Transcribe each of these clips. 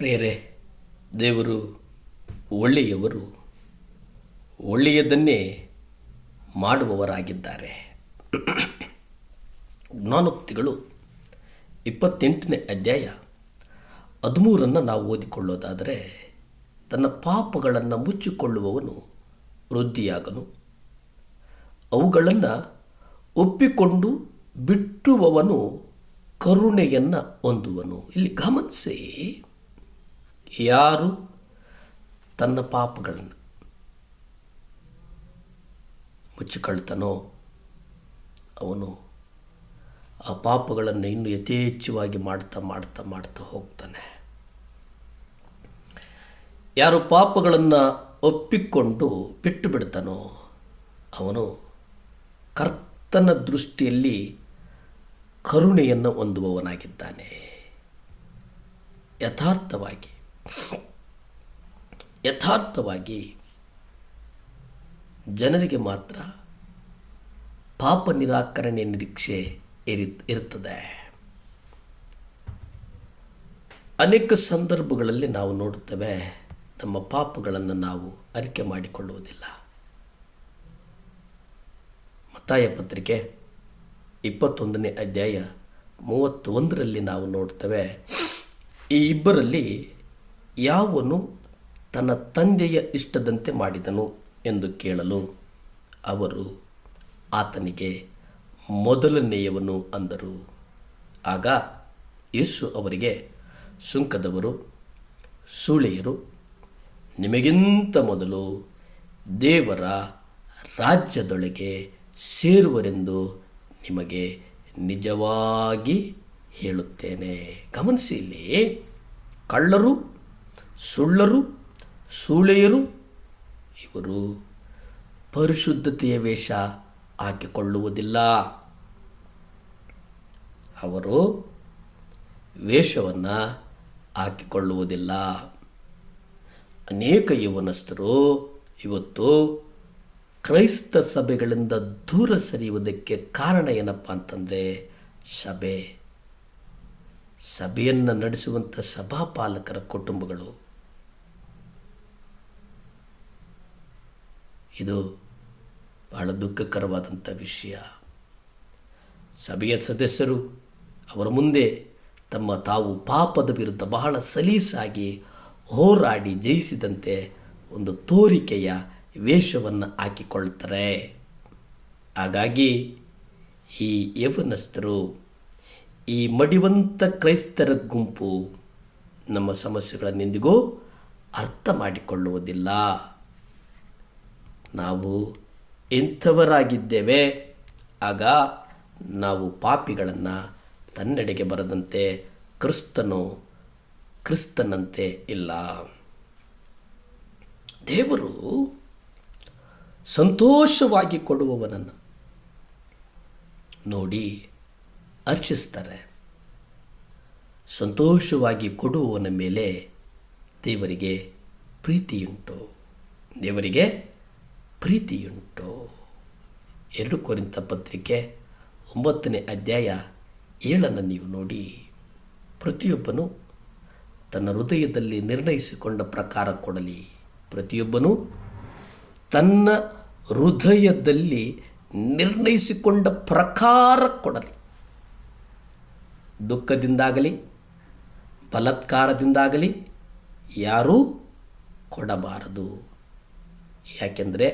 ಪ್ರಿಯರೇ, ದೇವರು ಒಳ್ಳೆಯವರು, ಒಳ್ಳೆಯದನ್ನೇ ಮಾಡುವವರಾಗಿದ್ದಾರೆ. ಜ್ಞಾನೋಕ್ತಿಗಳು 28ನೇ ಅಧ್ಯಾಯ 13 ನಾವು ಓದಿಕೊಳ್ಳೋದಾದರೆ, ತನ್ನ ಪಾಪಗಳನ್ನು ಮುಚ್ಚಿಕೊಳ್ಳುವವನು ವೃದ್ಧಿಯಾಗನು, ಅವುಗಳನ್ನು ಒಪ್ಪಿಕೊಂಡು ಬಿಟ್ಟುವವನು ಕರುಣೆಯನ್ನು ಹೊಂದುವನು. ಇಲ್ಲಿ ಗಮನಿಸಿ, ಯಾರು ತನ್ನ ಪಾಪಗಳನ್ನು ಮುಚ್ಚಿಕೊಳ್ತಾನೋ ಅವನು ಆ ಪಾಪಗಳನ್ನು ಇನ್ನೂ ಯಥೇಚ್ಛವಾಗಿ ಮಾಡ್ತಾ ಹೋಗ್ತಾನೆ. ಯಾರು ಪಾಪಗಳನ್ನು ಒಪ್ಪಿಕೊಂಡು ಬಿಟ್ಟು ಬಿಡ್ತಾನೋ ಅವನು ಕರ್ತನ ದೃಷ್ಟಿಯಲ್ಲಿ ಕರುಣೆಯನ್ನು ಹೊಂದುವವನಾಗಿದ್ದಾನೆ. ಯಥಾರ್ಥವಾಗಿ ಜನರಿಗೆ ಮಾತ್ರ ಪಾಪ ನಿರಾಕರಣೆ ನಿರೀಕ್ಷೆ ಇರುತ್ತದೆ. ಅನೇಕ ಸಂದರ್ಭಗಳಲ್ಲಿ ನಾವು ನೋಡುತ್ತೇವೆ, ನಮ್ಮ ಪಾಪಗಳನ್ನು ನಾವು ಅರಿಕೆ ಮಾಡಿಕೊಳ್ಳುವುದಿಲ್ಲ. ಮತ್ತಾಯ ಪತ್ರಿಕೆ 21ನೇ ಅಧ್ಯಾಯ 31ರಲ್ಲಿ ನಾವು ನೋಡ್ತೇವೆ, ಈ ಇಬ್ಬರಲ್ಲಿ ಯಾವನು ತನ್ನ ತಂದೆಯ ಇಷ್ಟದಂತೆ ಮಾಡಿದನು ಎಂದು ಕೇಳಲು ಅವರು ಆತನಿಗೆ ಮೊದಲನೆಯವನು ಅಂದರು. ಆಗ ಯೇಸು ಅವರಿಗೆ, ಸುಂಕದವರು, ಸೂಳೆಯರು ನಿಮಗಿಂತ ಮೊದಲು ದೇವರ ರಾಜ್ಯದೊಳಗೆ ಸೇರುವರೆಂದು ನಿಮಗೆ ನಿಜವಾಗಿ ಹೇಳುತ್ತೇನೆ. ಗಮನಿಸಿ, ಇಲ್ಲಿ ಕಳ್ಳರು, ಸುಳ್ಳರು, ಸೂಳೆಯರು ಇವರು ಪರಿಶುದ್ಧತೆಯ ವೇಷ ಹಾಕಿಕೊಳ್ಳುವುದಿಲ್ಲ. ಅವರು ವೇಷವನ್ನು ಹಾಕಿಕೊಳ್ಳುವುದಿಲ್ಲ. ಅನೇಕ ಯೌವನಸ್ಥರು ಇವತ್ತು ಕ್ರೈಸ್ತ ಸಭೆಗಳಿಂದ ದೂರ ಸರಿಯುವುದಕ್ಕೆ ಕಾರಣ ಏನಪ್ಪ ಅಂತಂದರೆ, ಸಭೆಯನ್ನು ನಡೆಸುವಂಥ ಸಭಾಪಾಲಕರ ಕುಟುಂಬಗಳು. ಇದು ಬಹಳ ದುಃಖಕರವಾದಂಥ ವಿಷಯ. ಸಭೆಯ ಸದಸ್ಯರು ಅವರ ಮುಂದೆ ತಾವು ಪಾಪದ ವಿರುದ್ಧ ಬಹಳ ಸಲೀಸಾಗಿ ಹೋರಾಡಿ ಜಯಿಸಿದಂತೆ ಒಂದು ತೋರಿಕೆಯ ವೇಷವನ್ನು ಹಾಕಿಕೊಳ್ತಾರೆ. ಹಾಗಾಗಿ ಈ ಯೌವನಸ್ಥರು, ಈ ಮಡಿವಂತ ಕ್ರೈಸ್ತರ ಗುಂಪು ನಮ್ಮ ಸಮಸ್ಯೆಗಳನ್ನೆಂದಿಗೂ ಅರ್ಥ ಮಾಡಿಕೊಳ್ಳುವುದಿಲ್ಲ. ನಾವು ಎಂಥವರಾಗಿದ್ದೇವೆ, ಆಗ ನಾವು ಪಾಪಿಗಳನ್ನು ತನ್ನೆಡೆಗೆ ಬರದಂತೆ ಕ್ರಿಸ್ತನಂತೆ ಇಲ್ಲ. ದೇವರು ಸಂತೋಷವಾಗಿ ಕೊಡುವವನನ್ನು ನೋಡಿ ಹರ್ಷಿಸ್ತಾರೆ. ಸಂತೋಷವಾಗಿ ಕೊಡುವವನ ಮೇಲೆ ದೇವರಿಗೆ ಪ್ರೀತಿಯುಂಟು. 2 ಕೊರಿಂಥ ಪತ್ರಿಕೆ 9ನೇ ಅಧ್ಯಾಯ 7 ನೀವು ನೋಡಿ, ಪ್ರತಿಯೊಬ್ಬನು ತನ್ನ ಹೃದಯದಲ್ಲಿ ನಿರ್ಣಯಿಸಿಕೊಂಡ ಪ್ರಕಾರ ಕೊಡಲಿ. ಪ್ರತಿಯೊಬ್ಬನು ತನ್ನ ಹೃದಯದಲ್ಲಿ ನಿರ್ಣಯಿಸಿಕೊಂಡ ಪ್ರಕಾರ ಕೊಡಲಿ. ದುಃಖದಿಂದಾಗಲಿ ಬಲಾತ್ಕಾರದಿಂದಾಗಲಿ ಯಾರೂ ಕೊಡಬಾರದು. ಯಾಕೆಂದರೆ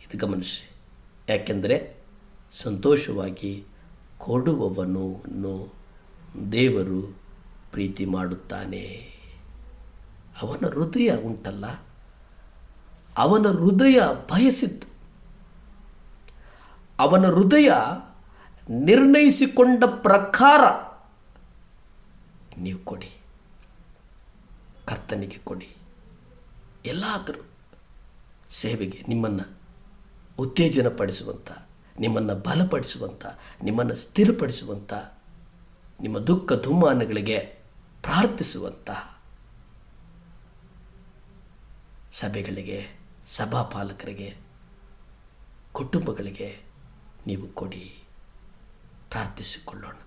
ಇದು ಗಮನಿಸಿ, ಯಾಕೆಂದರೆ ಸಂತೋಷವಾಗಿ ಕೊಡುವವನನ್ನು ದೇವರು ಪ್ರೀತಿ ಮಾಡುತ್ತಾನೆ. ಅವನ ಹೃದಯ ಉಂಟಲ್ಲ, ಅವನ ಹೃದಯ ಬಯಸಿದ್ದು, ಅವನ ಹೃದಯ ನಿರ್ಣಯಿಸಿಕೊಂಡ ಪ್ರಕಾರ ನೀವು ಕೊಡಿ, ಕರ್ತನಿಗೆ ಕೊಡಿ. ಎಲ್ಲಾದರೂ ಸೇವೆಗೆ ನಿಮ್ಮನ್ನು ಉತ್ತೇಜನಪಡಿಸುವಂಥ, ನಿಮ್ಮನ್ನು ಬಲಪಡಿಸುವಂಥ, ನಿಮ್ಮನ್ನು ಸ್ಥಿರಪಡಿಸುವಂಥ, ನಿಮ್ಮ ದುಃಖ ದುಮ್ಮಾನಗಳಿಗೆ ಪ್ರಾರ್ಥಿಸುವಂಥ ಸಭೆಗಳಿಗೆ, ಸಭಾಪಾಲಕರಿಗೆ, ಕುಟುಂಬಗಳಿಗೆ ನೀವು ಕೊಡಿ. ಪ್ರಾರ್ಥಿಸಿಕೊಳ್ಳೋಣ.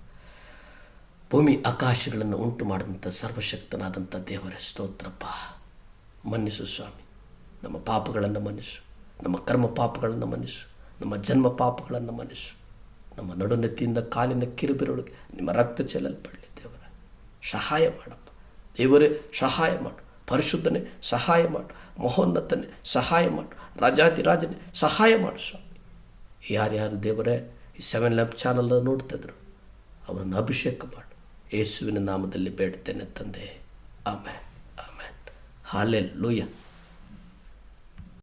ಭೂಮಿ ಆಕಾಶಗಳನ್ನು ಉಂಟು ಮಾಡಿದಂಥ ಸರ್ವಶಕ್ತನಾದಂಥ ದೇವರೇ ಸ್ತೋತ್ರಪ್ಪ. ಮನ್ನಿಸು ಸ್ವಾಮಿ, ನಮ್ಮ ಪಾಪಗಳನ್ನು ಮನ್ನಿಸು, ನಮ್ಮ ಕರ್ಮ ಪಾಪಗಳನ್ನು ಮನ್ನಿಸು, ನಮ್ಮ ಜನ್ಮ ಪಾಪಗಳನ್ನು ಮನ್ನಿಸು. ನಮ್ಮ ನಡುನೆತ್ತಿಯಿಂದ ಕಾಲಿನ ಕಿರುಬೆರಳಿಗೆ ನಿಮ್ಮ ರಕ್ತ ಚೆಲ್ಲಲ್ಪಡಲಿ ದೇವರೇ. ಸಹಾಯ ಮಾಡಪ್ಪ ದೇವರೇ, ಸಹಾಯ ಮಾಡು. ಪರಿಶುದ್ಧನೇ ಸಹಾಯ ಮಾಡು. ಮಹೋನ್ನತನೇ ಸಹಾಯ ಮಾಡು. ರಾಜಾದಿರಾಜನೇ ಸಹಾಯ ಮಾಡು ಸ್ವಾಮಿ. ಯಾರ್ಯಾರು ದೇವರೇ ಈ 7 ಲ್ಯಾಂಪ್ ಚಾನಲ್ ನೋಡ್ತಿದ್ರು ಅವರನ್ನು ಅಭಿಷೇಕ ಮಾಡು. ಯೇಸುವಿನ ನಾಮದಲ್ಲಿ ಬೇಡ್ತೇನೆ ತಂದೆ. Amen, amen. ಹಾಲೆಲೂಯಾ.